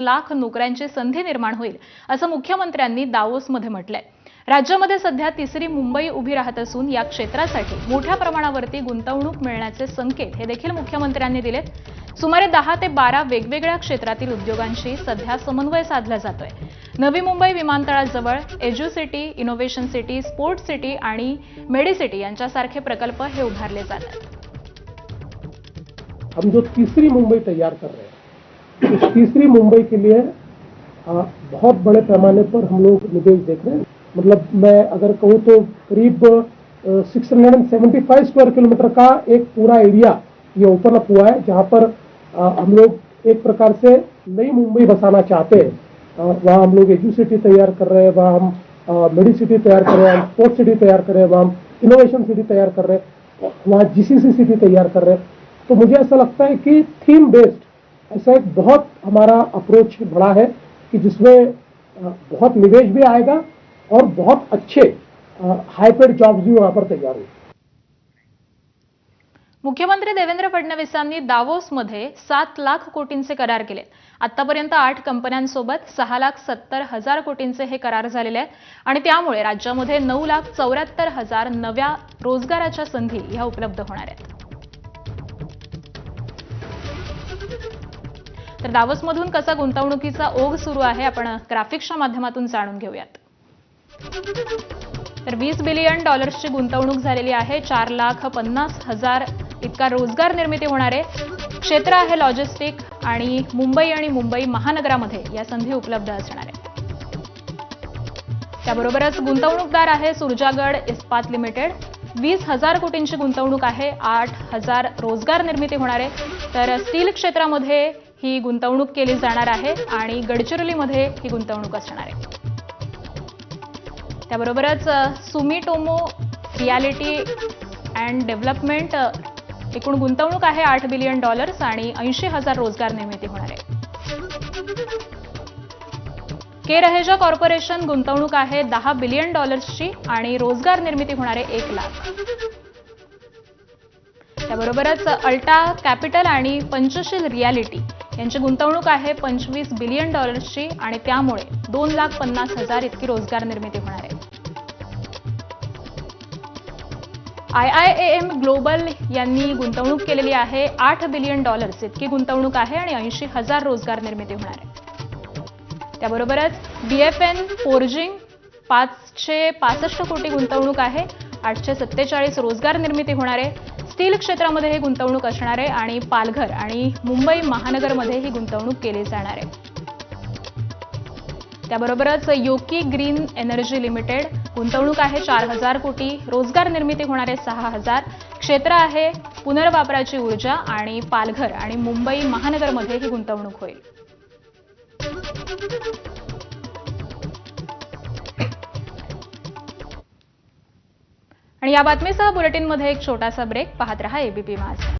लाख नोकऱ्यांची संधी निर्माण होईल असं मुख्यमंत्र्यांनी दावोसमध्ये म्हटलंय। राज्यामध्ये सध्या तिसरी मुंबई उभी राहत असून या क्षेत्रासाठी मोठ्या प्रमाणावरती गुंतवणूक मिळण्याचे संकेत हे देखील मुख्यमंत्र्यांनी दिलेत। सुमारे 10 ते 12 वेगवेगळ्या क्षेत्रातील उद्योगांशी सध्या समन्वय साधला जातोय। नवी मुंबई विमानतळाजवळ educity, innovation city, sport city आणि मेडिसिटी यांच्यासारखे प्रकल्प हे उभारले जातात। हम जो तीसरी मुंबई तैयार कर रहे हैं, इस तीसरी मुंबई के लिए बहुत बड़े पैमाने पर हम लोग निवेश देख रहे हैं। मतलब मैं अगर कहूँ तो करीब 675 स्क्वायर किलोमीटर का एक पूरा एरिया ये ओपन अप हुआ है, जहाँ पर हम लोग एक प्रकार से नई मुंबई बसाना चाहते हैं। वहाँ हम लोग एज्युसिटी तैयार कर रहे हैं, वहाँ हम मेडिसिटी तैयार कर रहे हैं, हम स्पोर्ट्स सिटी तैयार कर रहे हैं, वहाँ हम इनोवेशन सिटी तैयार कर रहे हैं, वहाँ जीसीसी सिटी तैयार कर रहे हैं। तो मुझे ऐसा लगता है कि थीम बेस्ड ऐसा एक बहुत हमारा अप्रोच बड़ा है कि जिसमें बहुत निवेश भी आएगा और बहुत अच्छे हाई पेड जॉब्स भी वहां पर तैयार होंगे। मुख्यमंत्री देवेंद्र फडणवीसांनी दावोसमध्ये 7 लाख कोटींचे करार केले। आतापर्यंत 8 कंपन्यांसोबत 6,70,000 कोटींचे हे करार झालेले आहेत आणि त्यामुळे राज्यामध्ये 9,74,000 नव्या रोजगाराच्या संधी ह्या उपलब्ध होणार आहेत। तर दावोसमधून कसा गुंतवणुकीचा ओघ सुरू आहे आपण ग्राफिक्सच्या माध्यमातून जाणून घेऊयात। तर $20 बिलियन ची गुंतवणूक झालेली आहे। 4,50,000 इतका रोजगार निर्मिती होणार आहे। क्षेत्र आहे लॉजिस्टिक आणि मुंबई महानगरामध्ये या संधी उपलब्ध असणार आहेत। त्याबरोबरच गुंतवणूकदार आहे सुरजागड इस्पात लिमिटेड। 20,000 कोटींची गुंतवणूक आहे। 8,000 रोजगार निर्मिती होणार आहे। तर स्टील क्षेत्रामध्ये ही गुंतवणूक केली जाणार आहे आणि गडचिरोलीमध्ये ही गुंतवणूक असणार आहे। त्याबरोबरच सुमिटोमो रियालिटी अँड डेव्हलपमेंट एकूण गुंतवणूक आहे $8 बिलियन आणि 80,000 रोजगार निर्मिती होणार आहे। के रहेजा कॉर्पोरेशन गुंतवणूक आहे $10 बिलियन आणि रोजगार निर्मिती होणार आहे 1 लाख। त्याबरोबरच अल्टा कॅपिटल आणि पंचशील रियालिटी यांची गुंतवणूक आहे $25 बिलियन आणि त्यामुळे 2,50,000 इतकी रोजगार निर्मिती होणार आहे। IIAM ग्लोबल यांनी गुंतवणूक केलेली आहे $8 बिलियन इतकी गुंतवणूक आहे आणि 80,000 रोजगार निर्मिती होणार आहे। त्याबरोबरच BFN फोर्जिंग 565 कोटी गुंतवणूक आहे। 847 रोजगार निर्मिती होणार आहे। स्टील क्षेत्रामध्ये ही गुंतवणूक असणार आहे आणि पालघर आणि मुंबई महानगरमध्ये ही गुंतवणूक केली जाणार आहे। त्याबरोबरच योकी ग्रीन एनर्जी लिमिटेड गुंतवणूक आहे 4,000 कोटी, रोजगार निर्मिती होणार आहे 6,000। क्षेत्र आहे पुनर्वापराची ऊर्जा आणि पालघर आणि मुंबई महानगरमध्ये ही गुंतवणूक होईल। आणि या बातमीसह बुलेटिनमध्ये एक छोटासा ब्रेक। पाहत रहा एबीपी माझा।